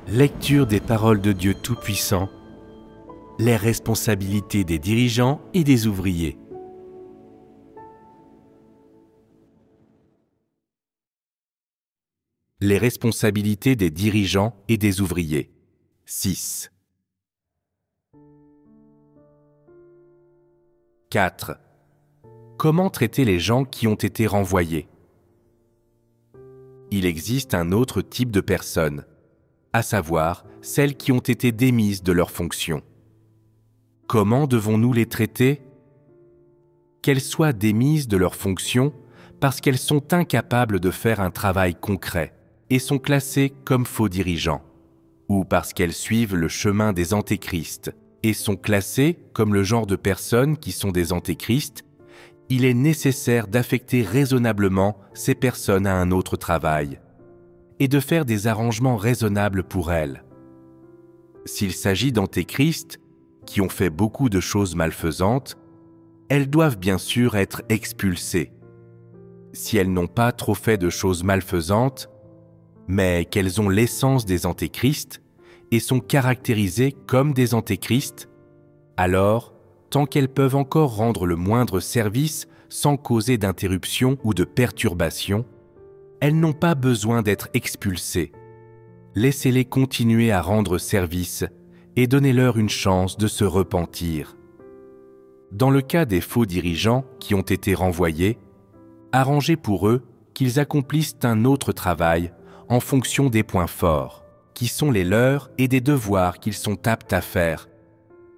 Lecture des paroles de Dieu Tout-Puissant, les responsabilités des dirigeants et des ouvriers. Les responsabilités des dirigeants et des ouvriers. 6. 4. Comment traiter les gens qui ont été renvoyés? Il existe un autre type de personnes, à savoir celles qui ont été démises de leurs fonctions. Comment devons-nous les traiter? Qu'elles soient démises de leurs fonctions parce qu'elles sont incapables de faire un travail concret et sont classées comme faux dirigeants, ou parce qu'elles suivent le chemin des antéchrists et sont classées comme le genre de personnes qui sont des antéchrists, il est nécessaire d'affecter raisonnablement ces personnes à un autre travail et de faire des arrangements raisonnables pour elles. S'il s'agit d'antéchrists qui ont fait beaucoup de choses malfaisantes, elles doivent bien sûr être expulsées. Si elles n'ont pas trop fait de choses malfaisantes, mais qu'elles ont l'essence des antéchrists et sont caractérisées comme des antéchrists, alors, tant qu'elles peuvent encore rendre le moindre service sans causer d'interruption ou de perturbation, elles n'ont pas besoin d'être expulsées. Laissez-les continuer à rendre service et donnez-leur une chance de se repentir. Dans le cas des faux dirigeants qui ont été renvoyés, arrangez pour eux qu'ils accomplissent un autre travail en fonction des points forts, qui sont les leurs et des devoirs qu'ils sont aptes à faire,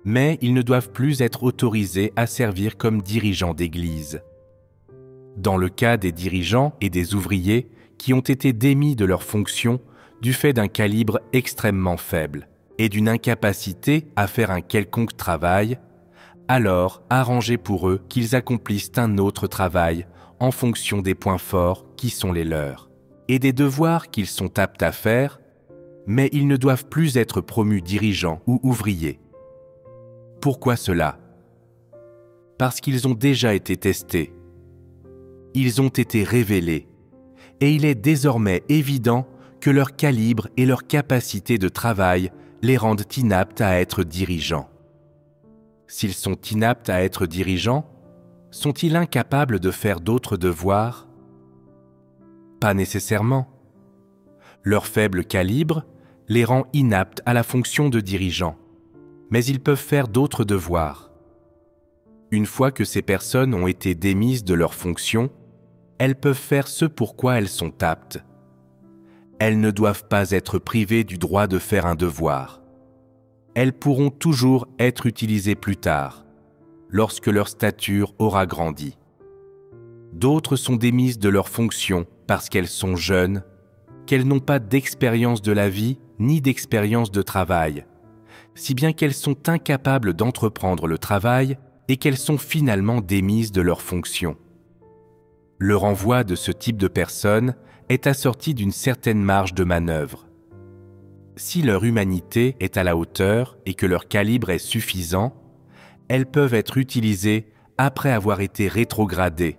mais ils ne doivent plus être autorisés à servir comme dirigeants d'église. Dans le cas des dirigeants et des ouvriers qui ont été démis de leurs fonctions du fait d'un calibre extrêmement faible et d'une incapacité à faire un quelconque travail, alors arrangez pour eux qu'ils accomplissent un autre travail en fonction des points forts qui sont les leurs et des devoirs qu'ils sont aptes à faire, mais ils ne doivent plus être promus dirigeants ou ouvriers. Pourquoi cela? Parce qu'ils ont déjà été testés. Ils ont été révélés, et il est désormais évident que leur calibre et leur capacité de travail les rendent inaptes à être dirigeants. S'ils sont inaptes à être dirigeants, sont-ils incapables de faire d'autres devoirs? Pas nécessairement. Leur faible calibre les rend inaptes à la fonction de dirigeant, mais ils peuvent faire d'autres devoirs. Une fois que ces personnes ont été démises de leurs fonctions, elles peuvent faire ce pour quoi elles sont aptes. Elles ne doivent pas être privées du droit de faire un devoir. Elles pourront toujours être utilisées plus tard, lorsque leur stature aura grandi. D'autres sont démises de leurs fonctions parce qu'elles sont jeunes, qu'elles n'ont pas d'expérience de la vie ni d'expérience de travail, si bien qu'elles sont incapables d'entreprendre le travail et qu'elles sont finalement démises de leurs fonctions. Le renvoi de ce type de personnes est assorti d'une certaine marge de manœuvre. Si leur humanité est à la hauteur et que leur calibre est suffisant, elles peuvent être utilisées après avoir été rétrogradées,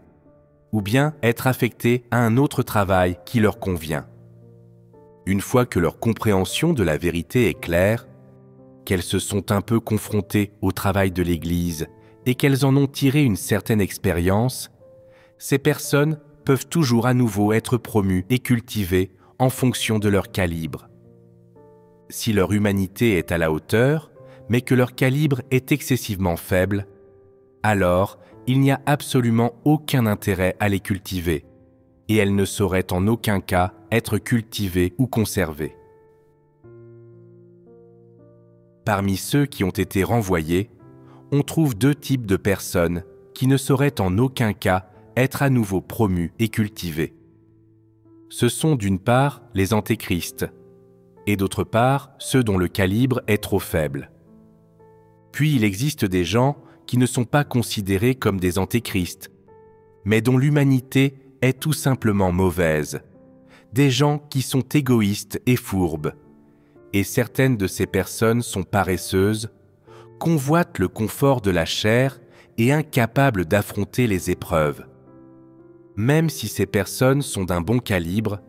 ou bien être affectées à un autre travail qui leur convient. Une fois que leur compréhension de la vérité est claire, qu'elles se sont un peu confrontées au travail de l'Église et qu'elles en ont tiré une certaine expérience, ces personnes peuvent toujours à nouveau être promues et cultivées en fonction de leur calibre. Si leur humanité est à la hauteur, mais que leur calibre est excessivement faible, alors il n'y a absolument aucun intérêt à les cultiver, et elles ne sauraient en aucun cas être cultivées ou conservées. Parmi ceux qui ont été renvoyés, on trouve deux types de personnes qui ne sauraient en aucun cas être à nouveau promus et cultivés. Ce sont d'une part les antéchrists, et d'autre part ceux dont le calibre est trop faible. Puis il existe des gens qui ne sont pas considérés comme des antéchrists, mais dont l'humanité est tout simplement mauvaise, des gens qui sont égoïstes et fourbes, et certaines de ces personnes sont paresseuses, convoitent le confort de la chair et incapables d'affronter les épreuves. Même si ces personnes sont d'un bon calibre,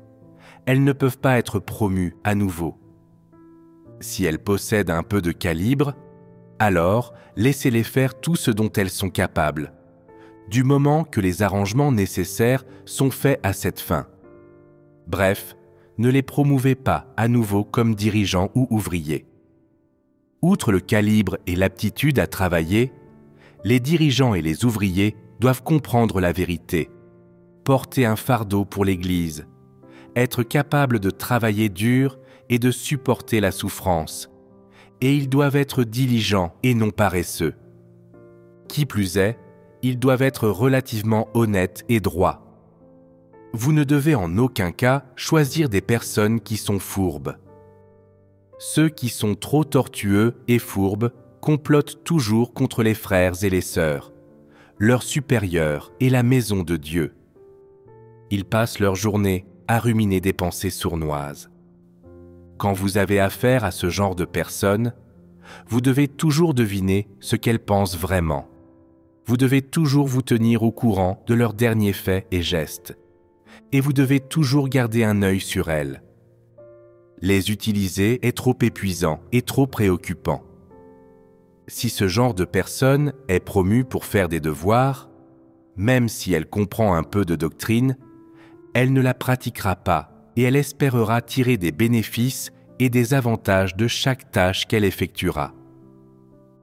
elles ne peuvent pas être promues à nouveau. Si elles possèdent un peu de calibre, alors laissez-les faire tout ce dont elles sont capables, du moment que les arrangements nécessaires sont faits à cette fin. Bref, ne les promouvez pas à nouveau comme dirigeants ou ouvriers. Outre le calibre et l'aptitude à travailler, les dirigeants et les ouvriers doivent comprendre la vérité, porter un fardeau pour l'Église, être capables de travailler dur et de supporter la souffrance, et ils doivent être diligents et non paresseux. Qui plus est, ils doivent être relativement honnêtes et droits. Vous ne devez en aucun cas choisir des personnes qui sont fourbes. Ceux qui sont trop tortueux et fourbes complotent toujours contre les frères et les sœurs, leurs supérieurs et la maison de Dieu. Ils passent leur journée à ruminer des pensées sournoises. Quand vous avez affaire à ce genre de personnes, vous devez toujours deviner ce qu'elles pensent vraiment. Vous devez toujours vous tenir au courant de leurs derniers faits et gestes. Et vous devez toujours garder un œil sur elles. Les utiliser est trop épuisant et trop préoccupant. Si ce genre de personne est promue pour faire des devoirs, même si elle comprend un peu de doctrine, elle ne la pratiquera pas et elle espérera tirer des bénéfices et des avantages de chaque tâche qu'elle effectuera.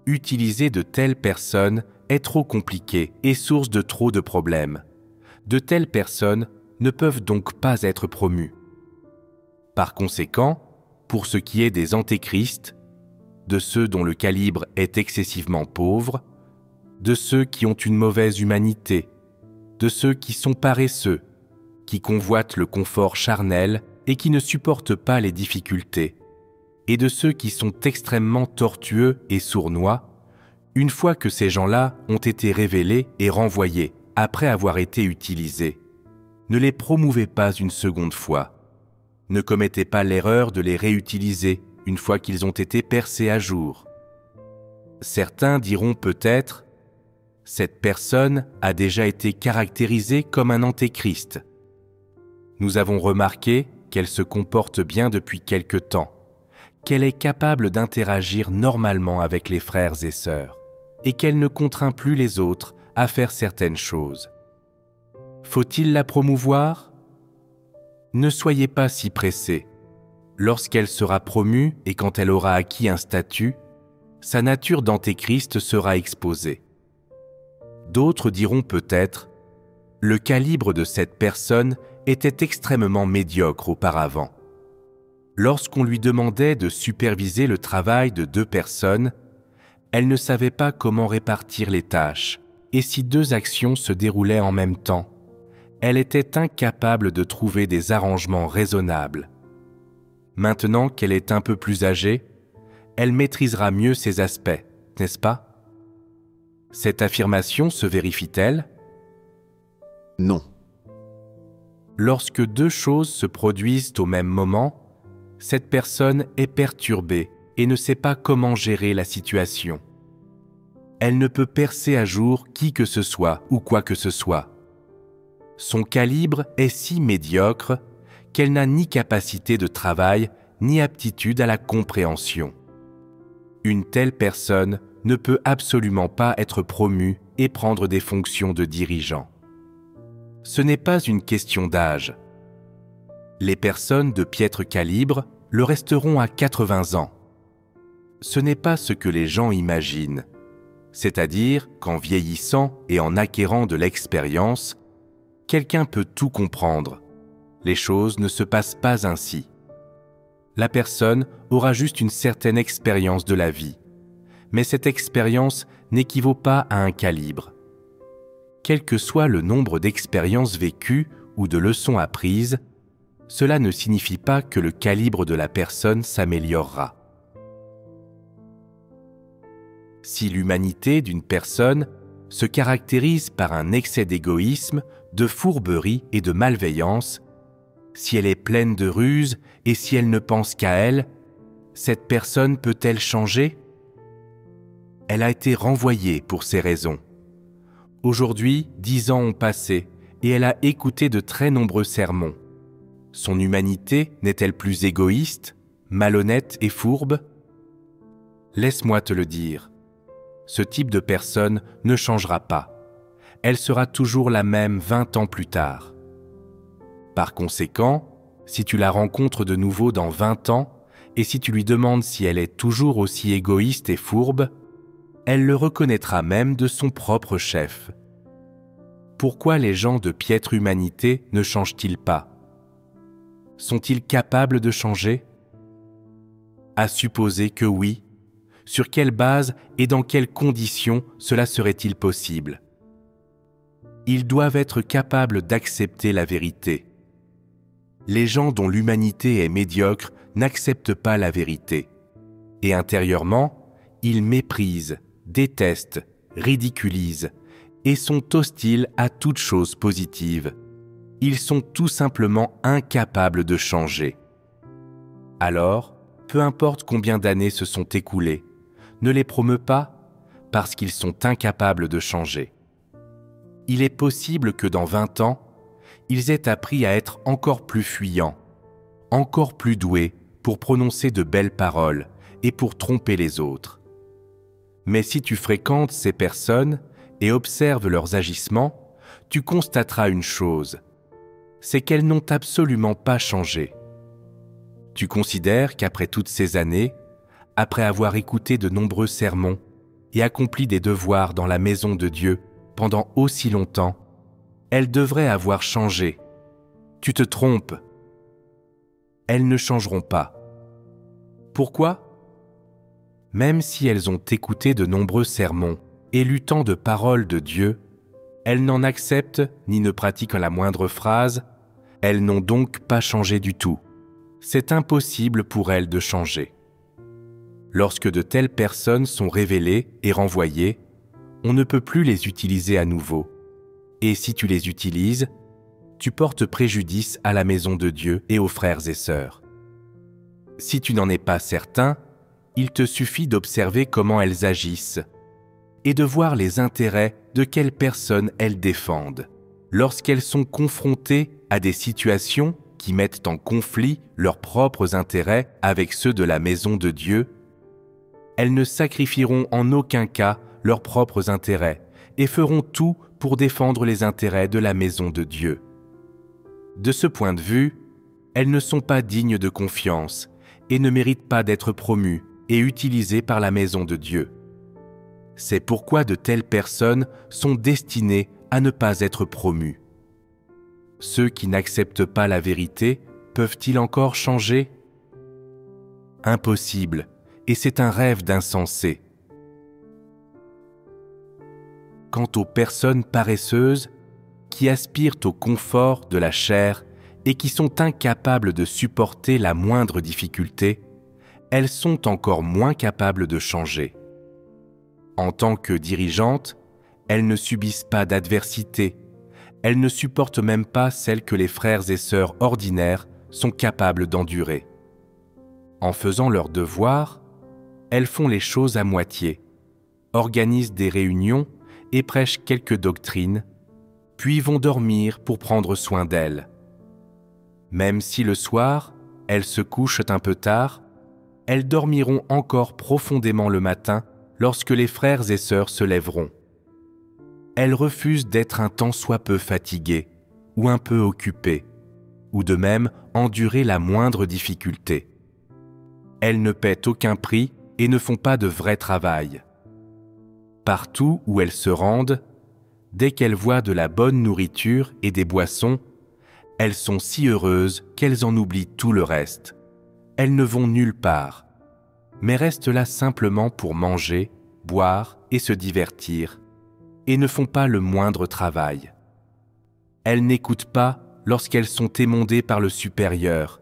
Utiliser de telles personnes est trop compliqué et source de trop de problèmes. De telles personnes ne peuvent donc pas être promues. Par conséquent, pour ce qui est des antéchrists, de ceux dont le calibre est excessivement pauvre, de ceux qui ont une mauvaise humanité, de ceux qui sont paresseux, qui convoitent le confort charnel et qui ne supportent pas les difficultés, et de ceux qui sont extrêmement tortueux et sournois, une fois que ces gens-là ont été révélés et renvoyés après avoir été utilisés. Ne les promouvez pas une seconde fois. Ne commettez pas l'erreur de les réutiliser une fois qu'ils ont été percés à jour. Certains diront peut-être « Cette personne a déjà été caractérisée comme un antéchrist. Nous avons remarqué qu'elle se comporte bien depuis quelque temps, qu'elle est capable d'interagir normalement avec les frères et sœurs, et qu'elle ne contraint plus les autres à faire certaines choses. Faut-il la promouvoir ? Ne soyez pas si pressés. Lorsqu'elle sera promue et quand elle aura acquis un statut, sa nature d'antéchrist sera exposée. D'autres diront peut-être « Le calibre de cette personne était extrêmement médiocre auparavant. Lorsqu'on lui demandait de superviser le travail de 2 personnes, elle ne savait pas comment répartir les tâches, et si 2 actions se déroulaient en même temps, elle était incapable de trouver des arrangements raisonnables. Maintenant qu'elle est un peu plus âgée, elle maîtrisera mieux ces aspects, n'est-ce pas ? Cette affirmation se vérifie-t-elle ? Non. Lorsque 2 choses se produisent au même moment, cette personne est perturbée et ne sait pas comment gérer la situation. Elle ne peut percer à jour qui que ce soit ou quoi que ce soit. Son calibre est si médiocre qu'elle n'a ni capacité de travail ni aptitude à la compréhension. Une telle personne ne peut absolument pas être promue et prendre des fonctions de dirigeant. Ce n'est pas une question d'âge. Les personnes de piètre calibre le resteront à 80 ans. Ce n'est pas ce que les gens imaginent, c'est-à-dire qu'en vieillissant et en acquérant de l'expérience, quelqu'un peut tout comprendre. Les choses ne se passent pas ainsi. La personne aura juste une certaine expérience de la vie, mais cette expérience n'équivaut pas à un calibre. Quel que soit le nombre d'expériences vécues ou de leçons apprises, cela ne signifie pas que le calibre de la personne s'améliorera. Si l'humanité d'une personne se caractérise par un excès d'égoïsme, de fourberie et de malveillance, si elle est pleine de ruse et si elle ne pense qu'à elle, cette personne peut-elle changer ? Elle a été renvoyée pour ces raisons. Aujourd'hui, 10 ans ont passé et elle a écouté de très nombreux sermons. Son humanité n'est-elle plus égoïste ? malhonnête et fourbe? Laisse-moi te le dire. Ce type de personne ne changera pas. Elle sera toujours la même 20 ans plus tard. Par conséquent, si tu la rencontres de nouveau dans 20 ans, et si tu lui demandes si elle est toujours aussi égoïste et fourbe, elle le reconnaîtra même de son propre chef. Pourquoi les gens de piètre humanité ne changent-ils pas? Sont-ils capables de changer? À supposer que oui, sur quelle base et dans quelles conditions cela serait-il possible? Ils doivent être capables d'accepter la vérité. Les gens dont l'humanité est médiocre n'acceptent pas la vérité. Et intérieurement, ils méprisent, détestent, ridiculisent et sont hostiles à toute chose positive. Ils sont tout simplement incapables de changer. Alors, peu importe combien d'années se sont écoulées, ne les promeut pas parce qu'ils sont incapables de changer. Il est possible que dans 20 ans, ils aient appris à être encore plus fuyants, encore plus doués pour prononcer de belles paroles et pour tromper les autres. Mais si tu fréquentes ces personnes et observes leurs agissements, tu constateras une chose, c'est qu'elles n'ont absolument pas changé. Tu considères qu'après toutes ces années, après avoir écouté de nombreux sermons et accompli des devoirs dans la maison de Dieu pendant aussi longtemps, elles devraient avoir changé. Tu te trompes. Elles ne changeront pas. Pourquoi? Même si elles ont écouté de nombreux sermons et lu tant de paroles de Dieu, elles n'en acceptent ni ne pratiquent la moindre phrase, elles n'ont donc pas changé du tout. C'est impossible pour elles de changer. Lorsque de telles personnes sont révélées et renvoyées, on ne peut plus les utiliser à nouveau. Et si tu les utilises, tu portes préjudice à la maison de Dieu et aux frères et sœurs. Si tu n'en es pas certain, il te suffit d'observer comment elles agissent et de voir les intérêts de quelles personnes elles défendent. Lorsqu'elles sont confrontées à des situations qui mettent en conflit leurs propres intérêts avec ceux de la maison de Dieu, elles ne sacrifieront en aucun cas leurs propres intérêts et feront tout pour défendre les intérêts de la maison de Dieu. De ce point de vue, elles ne sont pas dignes de confiance et ne méritent pas d'être promues et utilisées par la maison de Dieu. C'est pourquoi de telles personnes sont destinées à ne pas être promues. Ceux qui n'acceptent pas la vérité peuvent-ils encore changer? Impossible, et c'est un rêve d'insensé. Quant aux personnes paresseuses qui aspirent au confort de la chair et qui sont incapables de supporter la moindre difficulté, elles sont encore moins capables de changer. En tant que dirigeantes, elles ne subissent pas d'adversité, elles ne supportent même pas celles que les frères et sœurs ordinaires sont capables d'endurer. En faisant leurs devoirs, elles font les choses à moitié, organisent des réunions et prêchent quelques doctrines, puis vont dormir pour prendre soin d'elles. Même si le soir, elles se couchent un peu tard, elles dormiront encore profondément le matin lorsque les frères et sœurs se lèveront. Elles refusent d'être un tant soit peu fatiguées ou un peu occupées, ou de même endurer la moindre difficulté. Elles ne paient aucun prix et ne font pas de vrai travail. Partout où elles se rendent, dès qu'elles voient de la bonne nourriture et des boissons, elles sont si heureuses qu'elles en oublient tout le reste. Elles ne vont nulle part, mais restent là simplement pour manger, boire et se divertir, et ne font pas le moindre travail. Elles n'écoutent pas lorsqu'elles sont émondées par le supérieur,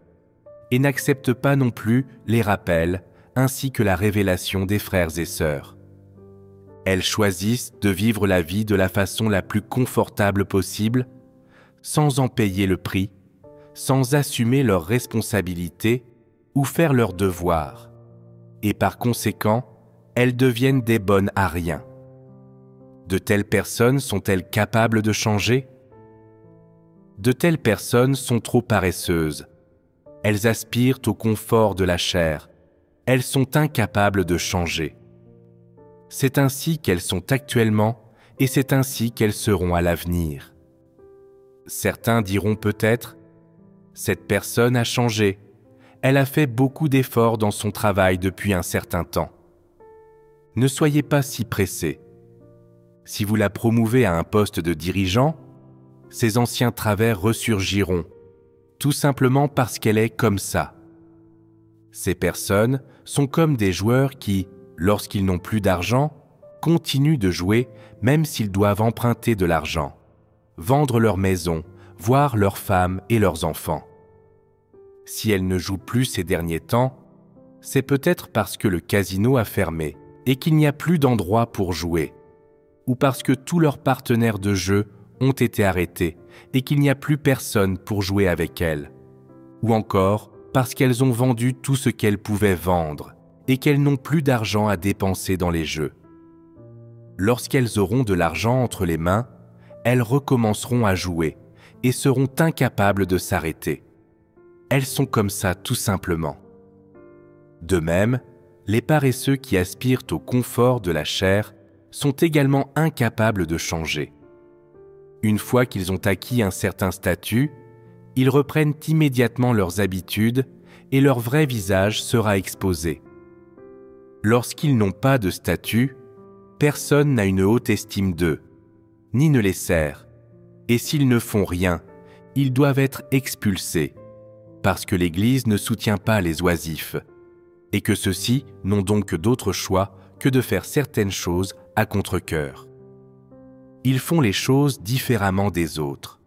et n'acceptent pas non plus les rappels ainsi que la révélation des frères et sœurs. Elles choisissent de vivre la vie de la façon la plus confortable possible, sans en payer le prix, sans assumer leurs responsabilités ou faire leurs devoirs. Et par conséquent, elles deviennent des bonnes à rien. De telles personnes sont-elles capables de changer? De telles personnes sont trop paresseuses. elles aspirent au confort de la chair, elles sont incapables de changer. C'est ainsi qu'elles sont actuellement et c'est ainsi qu'elles seront à l'avenir. Certains diront peut-être « Cette personne a changé, elle a fait beaucoup d'efforts dans son travail depuis un certain temps. » Ne soyez pas si pressés. Si vous la promouvez à un poste de dirigeant, ses anciens travers ressurgiront, tout simplement parce qu'elle est comme ça. Ces personnes sont comme des joueurs qui, lorsqu'ils n'ont plus d'argent, continuent de jouer même s'ils doivent emprunter de l'argent, vendre leur maison, voire leurs femmes et leurs enfants. Si elles ne jouent plus ces derniers temps, c'est peut-être parce que le casino a fermé et qu'il n'y a plus d'endroit pour jouer, ou parce que tous leurs partenaires de jeu ont été arrêtés et qu'il n'y a plus personne pour jouer avec elles, ou encore parce qu'elles ont vendu tout ce qu'elles pouvaient vendre et qu'elles n'ont plus d'argent à dépenser dans les jeux. Lorsqu'elles auront de l'argent entre les mains, elles recommenceront à jouer et seront incapables de s'arrêter. Elles sont comme ça tout simplement. De même, les paresseux qui aspirent au confort de la chair sont également incapables de changer. Une fois qu'ils ont acquis un certain statut, ils reprennent immédiatement leurs habitudes et leur vrai visage sera exposé. Lorsqu'ils n'ont pas de statut, personne n'a une haute estime d'eux, ni ne les sert, et s'ils ne font rien, ils doivent être expulsés, parce que l'Église ne soutient pas les oisifs, et que ceux-ci n'ont donc d'autre choix que de faire certaines choses à contre-cœur. Ils font les choses différemment des autres.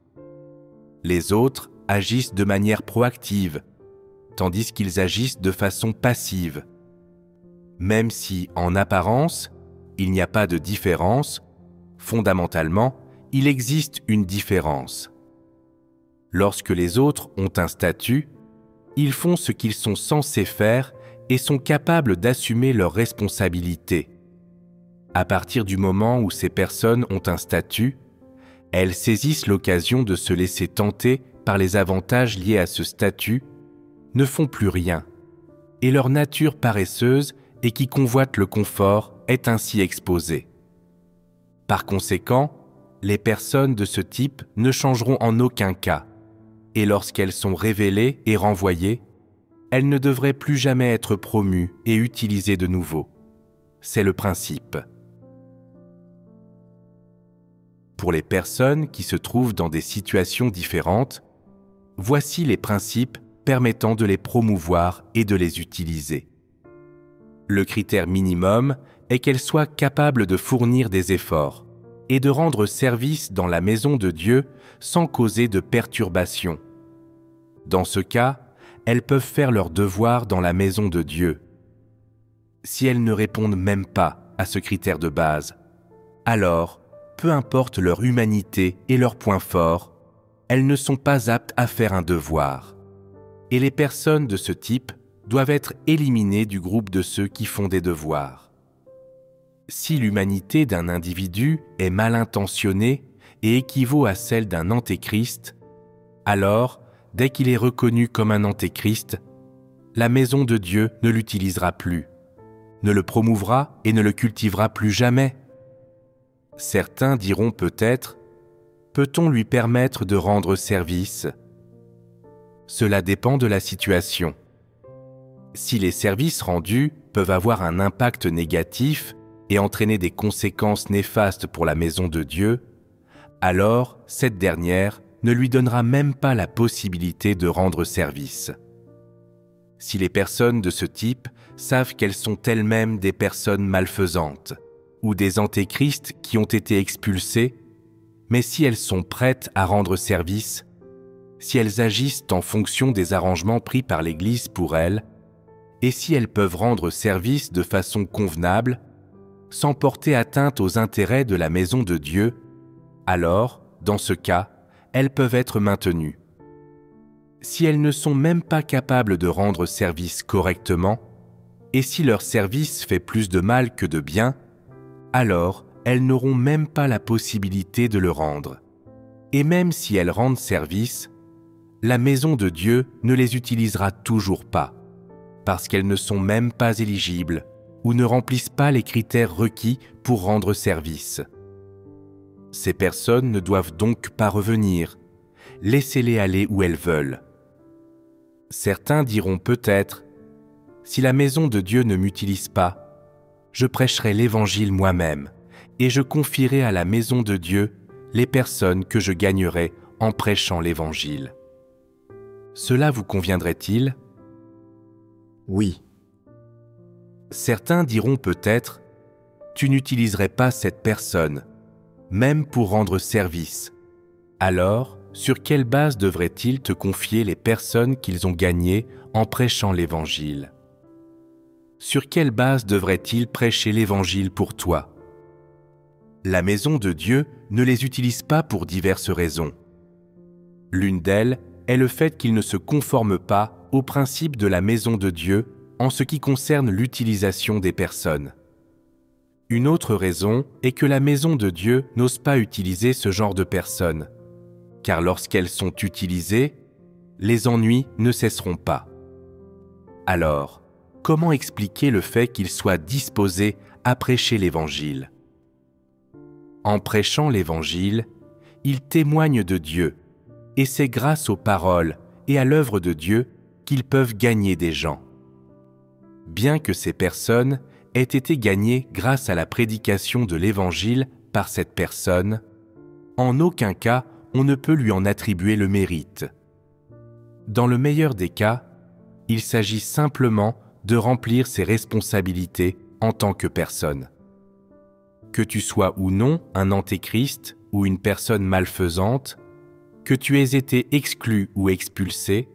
Les autres agissent de manière proactive, tandis qu'ils agissent de façon passive. Même si, en apparence, il n'y a pas de différence, fondamentalement, il existe une différence. Lorsque les autres ont un statut, ils font ce qu'ils sont censés faire et sont capables d'assumer leurs responsabilités. À partir du moment où ces personnes ont un statut, elles saisissent l'occasion de se laisser tenter par les avantages liés à ce statut, ne font plus rien, et leur nature paresseuse et qui convoite le confort est ainsi exposée. Par conséquent, les personnes de ce type ne changeront en aucun cas, et lorsqu'elles sont révélées et renvoyées, elles ne devraient plus jamais être promues et utilisées de nouveau. C'est le principe. Pour les personnes qui se trouvent dans des situations différentes, voici les principes permettant de les promouvoir et de les utiliser. Le critère minimum est qu'elles soient capables de fournir des efforts et de rendre service dans la maison de Dieu sans causer de perturbations. Dans ce cas, elles peuvent faire leur devoir dans la maison de Dieu. Si elles ne répondent même pas à ce critère de base, alors, peu importe leur humanité et leurs points forts, elles ne sont pas aptes à faire un devoir. Et les personnes de ce type doivent être éliminées du groupe de ceux qui font des devoirs. Si l'humanité d'un individu est mal intentionnée et équivaut à celle d'un antéchrist, alors, dès qu'il est reconnu comme un antéchrist, la maison de Dieu ne l'utilisera plus, ne le promouvra et ne le cultivera plus jamais. Certains diront peut-être « Peut-on lui permettre de rendre service ?» Cela dépend de la situation. Si les services rendus peuvent avoir un impact négatif et entraîner des conséquences néfastes pour la maison de Dieu, alors cette dernière ne lui donnera même pas la possibilité de rendre service. Si les personnes de ce type savent qu'elles sont elles-mêmes des personnes malfaisantes ou des antéchrists qui ont été expulsés, mais si elles sont prêtes à rendre service, si elles agissent en fonction des arrangements pris par l'Église pour elles, et si elles peuvent rendre service de façon convenable, sans porter atteinte aux intérêts de la maison de Dieu, alors, dans ce cas, elles peuvent être maintenues. Si elles ne sont même pas capables de rendre service correctement, et si leur service fait plus de mal que de bien, alors elles n'auront même pas la possibilité de le rendre. Et même si elles rendent service, la maison de Dieu ne les utilisera toujours pas, parce qu'elles ne sont même pas éligibles ou ne remplissent pas les critères requis pour rendre service. Ces personnes ne doivent donc pas revenir. Laissez-les aller où elles veulent. Certains diront peut-être, si la maison de Dieu ne m'utilise pas, je prêcherai l'Évangile moi-même et je confierai à la maison de Dieu les personnes que je gagnerai en prêchant l'Évangile. Cela vous conviendrait-il ? Oui. Certains diront peut-être, tu n'utiliserais pas cette personne, même pour rendre service. Alors, sur quelle base devraient-ils te confier les personnes qu'ils ont gagnées en prêchant l'Évangile ? Sur quelle base devraient-ils prêcher l'Évangile pour toi ? La maison de Dieu ne les utilise pas pour diverses raisons. L'une d'elles est le fait qu'ils ne se conforment pas aux principes de la maison de Dieu en ce qui concerne l'utilisation des personnes. Une autre raison est que la maison de Dieu n'ose pas utiliser ce genre de personnes, car lorsqu'elles sont utilisées, les ennuis ne cesseront pas. Alors, comment expliquer le fait qu'ils soient disposés à prêcher l'Évangile ? En prêchant l'Évangile, ils témoignent de Dieu, et c'est grâce aux paroles et à l'œuvre de Dieu qu'ils peuvent gagner des gens. Bien que ces personnes aient été gagnées grâce à la prédication de l'Évangile par cette personne, en aucun cas on ne peut lui en attribuer le mérite. Dans le meilleur des cas, il s'agit simplement de remplir ses responsabilités en tant que personne. Que tu sois ou non un antéchrist ou une personne malfaisante, que tu aies été exclu ou expulsé,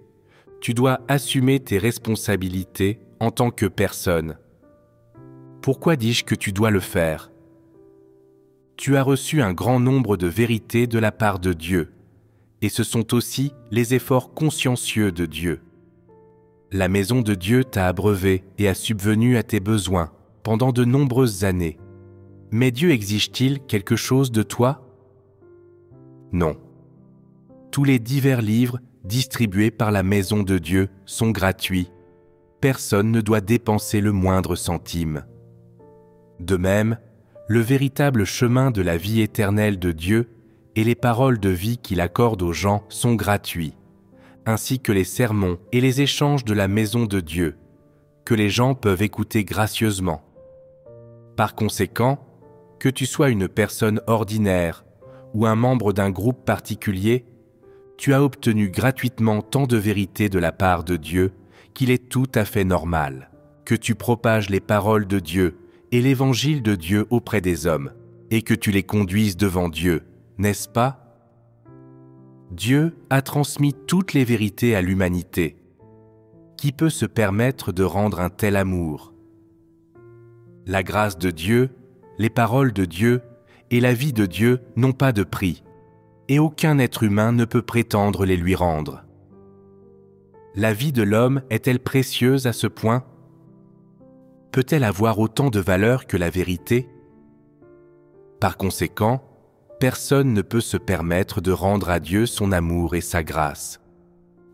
tu dois assumer tes responsabilités en tant que personne. Pourquoi dis-je que tu dois le faire ? Tu as reçu un grand nombre de vérités de la part de Dieu, et ce sont aussi les efforts consciencieux de Dieu. La maison de Dieu t'a abreuvé et a subvenu à tes besoins pendant de nombreuses années. Mais Dieu exige-t-il quelque chose de toi ? Non. Tous les divers livres distribués par la maison de Dieu sont gratuits. Personne ne doit dépenser le moindre centime. De même, le véritable chemin de la vie éternelle de Dieu et les paroles de vie qu'il accorde aux gens sont gratuits, ainsi que les sermons et les échanges de la maison de Dieu, que les gens peuvent écouter gracieusement. Par conséquent, que tu sois une personne ordinaire ou un membre d'un groupe particulier, tu as obtenu gratuitement tant de vérité de la part de Dieu qu'il est tout à fait normal que tu propages les paroles de Dieu et l'évangile de Dieu auprès des hommes et que tu les conduises devant Dieu, n'est-ce pas ? Dieu a transmis toutes les vérités à l'humanité. Qui peut se permettre de rendre un tel amour ? La grâce de Dieu, les paroles de Dieu et la vie de Dieu n'ont pas de prix, et aucun être humain ne peut prétendre les lui rendre. La vie de l'homme est-elle précieuse à ce point ? Peut-elle avoir autant de valeur que la vérité ? Par conséquent, personne ne peut se permettre de rendre à Dieu son amour et sa grâce,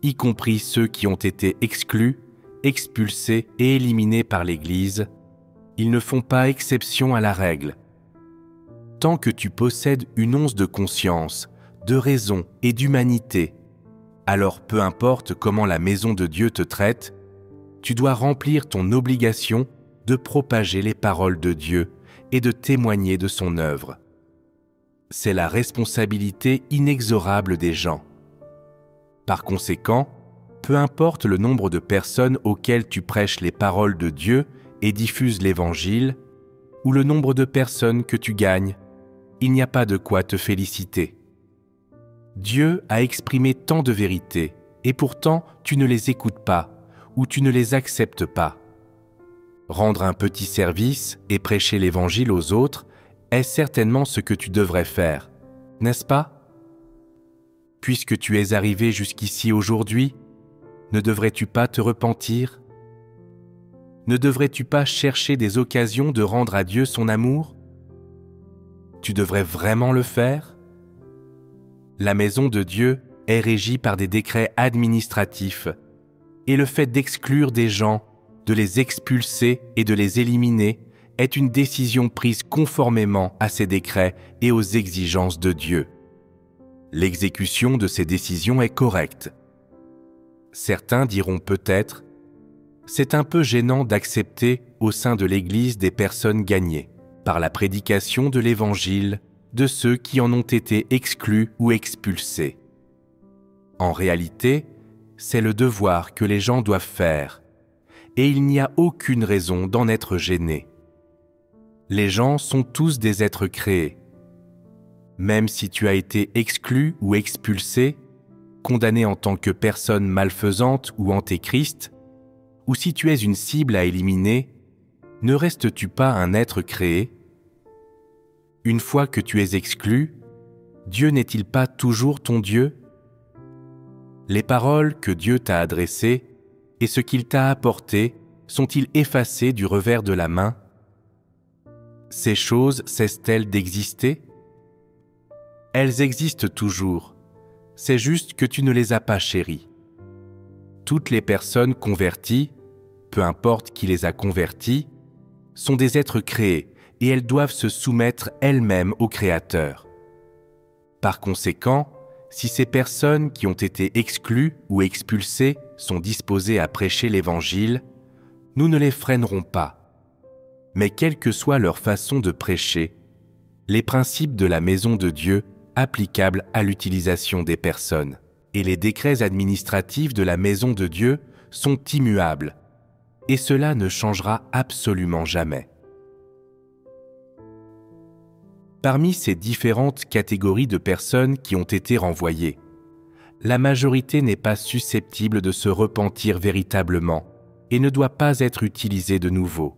y compris ceux qui ont été exclus, expulsés et éliminés par l'Église. Ils ne font pas exception à la règle. Tant que tu possèdes une once de conscience, de raison et d'humanité, alors peu importe comment la maison de Dieu te traite, tu dois remplir ton obligation de propager les paroles de Dieu et de témoigner de son œuvre. C'est la responsabilité inexorable des gens. Par conséquent, peu importe le nombre de personnes auxquelles tu prêches les paroles de Dieu et diffuses l'Évangile, ou le nombre de personnes que tu gagnes, il n'y a pas de quoi te féliciter. Dieu a exprimé tant de vérités, et pourtant tu ne les écoutes pas, ou tu ne les acceptes pas. Rendre un petit service et prêcher l'Évangile aux autres est certainement ce que tu devrais faire, n'est-ce pas ? Puisque tu es arrivé jusqu'ici aujourd'hui, ne devrais-tu pas te repentir ? Ne devrais-tu pas chercher des occasions de rendre à Dieu son amour ? Tu devrais vraiment le faire ? La maison de Dieu est régie par des décrets administratifs et le fait d'exclure des gens, de les expulser et de les éliminer est une décision prise conformément à ces décrets et aux exigences de Dieu. L'exécution de ces décisions est correcte. Certains diront peut-être « C'est un peu gênant d'accepter au sein de l'Église des personnes gagnées par la prédication de l'Évangile de ceux qui en ont été exclus ou expulsés. » En réalité, c'est le devoir que les gens doivent faire, et il n'y a aucune raison d'en être gêné. Les gens sont tous des êtres créés. Même si tu as été exclu ou expulsé, condamné en tant que personne malfaisante ou antéchrist, ou si tu es une cible à éliminer, ne restes-tu pas un être créé? Une fois que tu es exclu, Dieu n'est-il pas toujours ton Dieu? Les paroles que Dieu t'a adressées et ce qu'il t'a apporté sont-ils effacés du revers de la main? Ces choses cessent-elles d'exister? Elles existent toujours, c'est juste que tu ne les as pas chéries. Toutes les personnes converties, peu importe qui les a converties, sont des êtres créés et elles doivent se soumettre elles-mêmes au Créateur. Par conséquent, si ces personnes qui ont été exclues ou expulsées sont disposées à prêcher l'Évangile, nous ne les freinerons pas. Mais quelle que soit leur façon de prêcher, les principes de la maison de Dieu applicables à l'utilisation des personnes et les décrets administratifs de la maison de Dieu sont immuables, et cela ne changera absolument jamais. Parmi ces différentes catégories de personnes qui ont été renvoyées, la majorité n'est pas susceptible de se repentir véritablement et ne doit pas être utilisée de nouveau.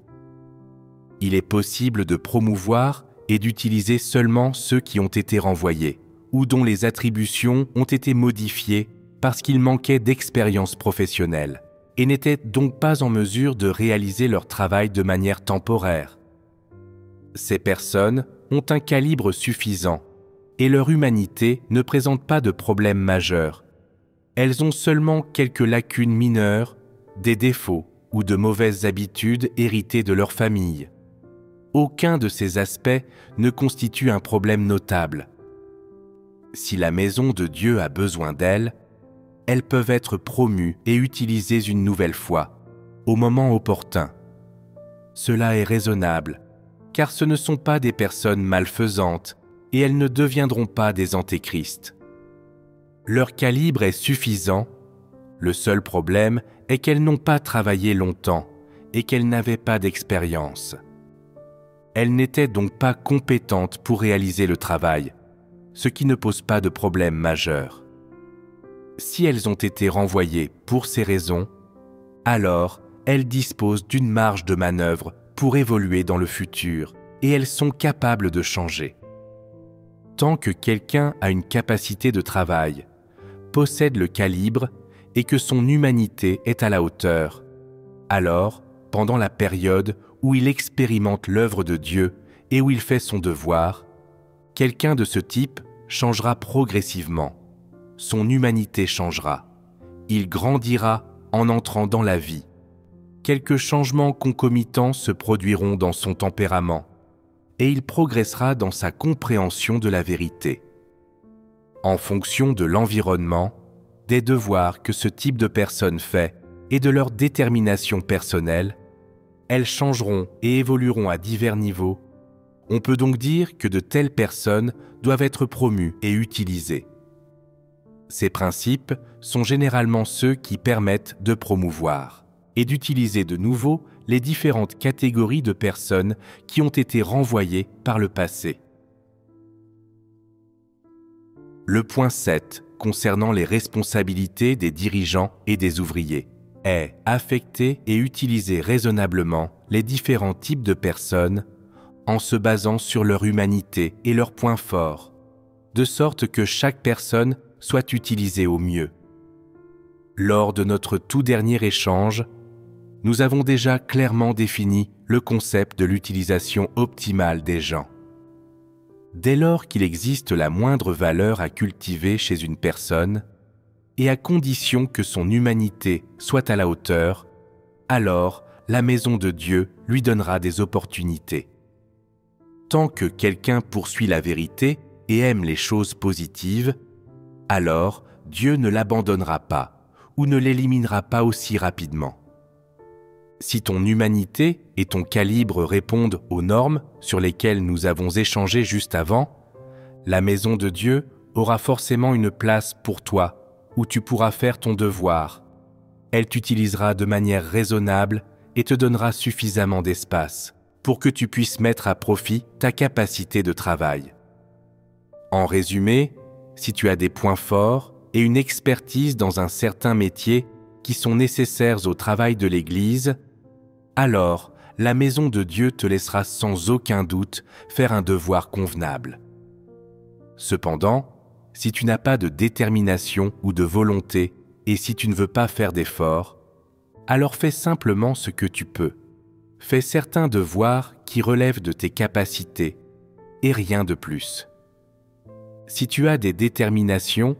Il est possible de promouvoir et d'utiliser seulement ceux qui ont été renvoyés ou dont les attributions ont été modifiées parce qu'ils manquaient d'expérience professionnelle et n'étaient donc pas en mesure de réaliser leur travail de manière temporaire. Ces personnes ont un calibre suffisant et leur humanité ne présente pas de problème majeur. Elles ont seulement quelques lacunes mineures, des défauts ou de mauvaises habitudes héritées de leur famille. Aucun de ces aspects ne constitue un problème notable. Si la maison de Dieu a besoin d'elles, elles peuvent être promues et utilisées une nouvelle fois, au moment opportun. Cela est raisonnable, car ce ne sont pas des personnes malfaisantes et elles ne deviendront pas des antéchrists. Leur calibre est suffisant, le seul problème est qu'elles n'ont pas travaillé longtemps et qu'elles n'avaient pas d'expérience. Elles n'étaient donc pas compétentes pour réaliser le travail, ce qui ne pose pas de problème majeur. Si elles ont été renvoyées pour ces raisons, alors elles disposent d'une marge de manœuvre pour évoluer dans le futur et elles sont capables de changer. Tant que quelqu'un a une capacité de travail, possède le calibre et que son humanité est à la hauteur, alors, pendant la période où il expérimente l'œuvre de Dieu et où il fait son devoir, quelqu'un de ce type changera progressivement. Son humanité changera. Il grandira en entrant dans la vie. Quelques changements concomitants se produiront dans son tempérament et il progressera dans sa compréhension de la vérité. En fonction de l'environnement, des devoirs que ce type de personne fait et de leur détermination personnelle, elles changeront et évolueront à divers niveaux. On peut donc dire que de telles personnes doivent être promues et utilisées. Ces principes sont généralement ceux qui permettent de promouvoir et d'utiliser de nouveau les différentes catégories de personnes qui ont été renvoyées par le passé. Le point 7, concernant les responsabilités des dirigeants et des ouvriers, est affecter et utiliser raisonnablement les différents types de personnes en se basant sur leur humanité et leurs points forts, de sorte que chaque personne soit utilisée au mieux. Lors de notre tout dernier échange, nous avons déjà clairement défini le concept de l'utilisation optimale des gens. Dès lors qu'il existe la moindre valeur à cultiver chez une personne, et à condition que son humanité soit à la hauteur, alors la maison de Dieu lui donnera des opportunités. Tant que quelqu'un poursuit la vérité et aime les choses positives, alors Dieu ne l'abandonnera pas ou ne l'éliminera pas aussi rapidement. Si ton humanité et ton calibre répondent aux normes sur lesquelles nous avons échangé juste avant, la maison de Dieu aura forcément une place pour toi où tu pourras faire ton devoir. Elle t'utilisera de manière raisonnable et te donnera suffisamment d'espace pour que tu puisses mettre à profit ta capacité de travail. En résumé, si tu as des points forts et une expertise dans un certain métier qui sont nécessaires au travail de l'Église, alors la maison de Dieu te laissera sans aucun doute faire un devoir convenable. Cependant, si tu n'as pas de détermination ou de volonté et si tu ne veux pas faire d'efforts, alors fais simplement ce que tu peux. Fais certains devoirs qui relèvent de tes capacités et rien de plus. Si tu as des déterminations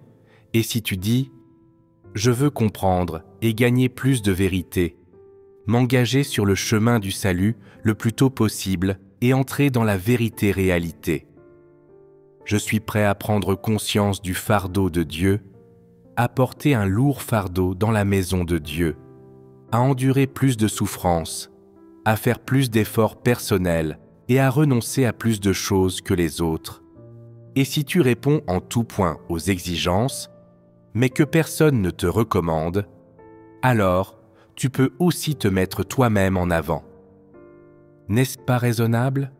et si tu dis « Je veux comprendre et gagner plus de vérité », m'engager sur le chemin du salut le plus tôt possible et entrer dans la vérité-réalité. Je suis prêt à prendre conscience du fardeau de Dieu, à porter un lourd fardeau dans la maison de Dieu, à endurer plus de souffrances, à faire plus d'efforts personnels et à renoncer à plus de choses que les autres. Et si tu réponds en tout point aux exigences, mais que personne ne te recommande, alors tu peux aussi te mettre toi-même en avant. N'est-ce pas raisonnable?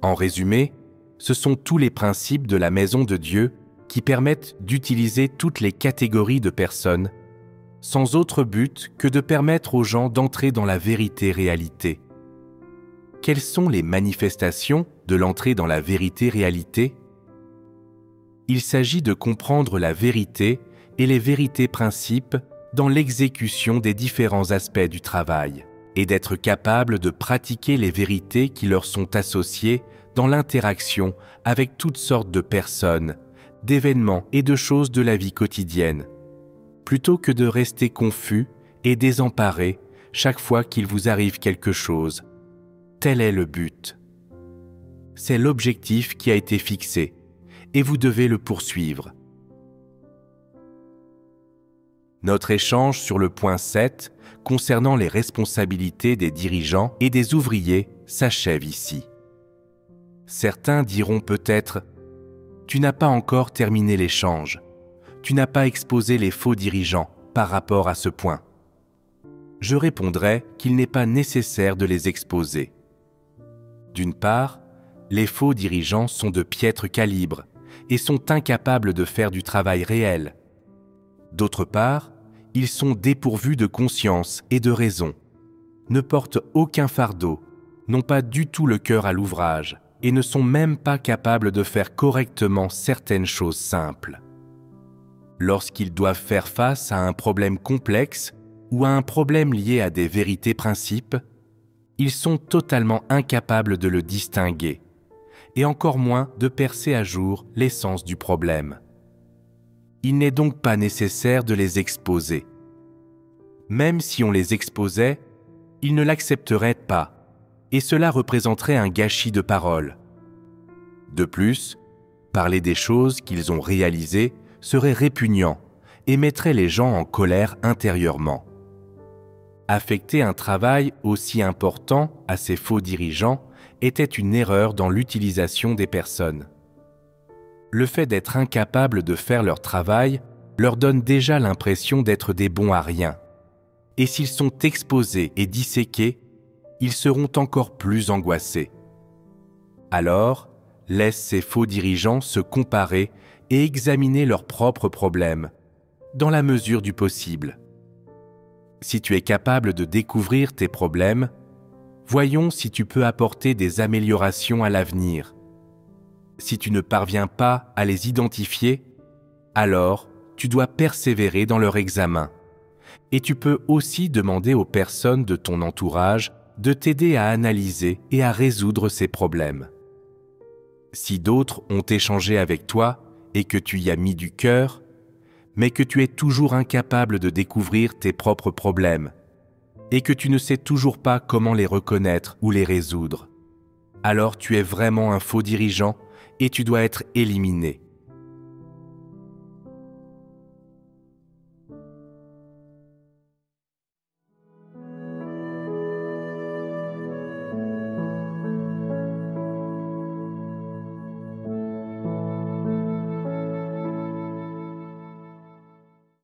En résumé, ce sont tous les principes de la maison de Dieu qui permettent d'utiliser toutes les catégories de personnes, sans autre but que de permettre aux gens d'entrer dans la vérité-réalité. Quelles sont les manifestations de l'entrée dans la vérité-réalité? Il s'agit de comprendre la vérité et les vérités-principes dans l'exécution des différents aspects du travail et d'être capable de pratiquer les vérités qui leur sont associées dans l'interaction avec toutes sortes de personnes, d'événements et de choses de la vie quotidienne, plutôt que de rester confus et désemparés chaque fois qu'il vous arrive quelque chose. Tel est le but. C'est l'objectif qui a été fixé et vous devez le poursuivre. Notre échange sur le point 7 concernant les responsabilités des dirigeants et des ouvriers s'achève ici. Certains diront peut-être « Tu n'as pas encore terminé l'échange, tu n'as pas exposé les faux dirigeants par rapport à ce point. » Je répondrai qu'il n'est pas nécessaire de les exposer. D'une part, les faux dirigeants sont de piètre calibre et sont incapables de faire du travail réel. D'autre part, ils sont dépourvus de conscience et de raison, ne portent aucun fardeau, n'ont pas du tout le cœur à l'ouvrage et ne sont même pas capables de faire correctement certaines choses simples. Lorsqu'ils doivent faire face à un problème complexe ou à un problème lié à des vérités-principes, ils sont totalement incapables de le distinguer et encore moins de percer à jour l'essence du problème. Il n'est donc pas nécessaire de les exposer. Même si on les exposait, ils ne l'accepteraient pas, et cela représenterait un gâchis de parole. De plus, parler des choses qu'ils ont réalisées serait répugnant et mettrait les gens en colère intérieurement. Affecter un travail aussi important à ces faux dirigeants était une erreur dans l'utilisation des personnes. Le fait d'être incapable de faire leur travail leur donne déjà l'impression d'être des bons à rien. Et s'ils sont exposés et disséqués, ils seront encore plus angoissés. Alors, laisse ces faux dirigeants se comparer et examiner leurs propres problèmes, dans la mesure du possible. Si tu es capable de découvrir tes problèmes, voyons si tu peux apporter des améliorations à l'avenir. Si tu ne parviens pas à les identifier, alors tu dois persévérer dans leur examen. Et tu peux aussi demander aux personnes de ton entourage de t'aider à analyser et à résoudre ces problèmes. Si d'autres ont échangé avec toi et que tu y as mis du cœur, mais que tu es toujours incapable de découvrir tes propres problèmes et que tu ne sais toujours pas comment les reconnaître ou les résoudre, alors tu es vraiment un faux dirigeant et tu dois être éliminé.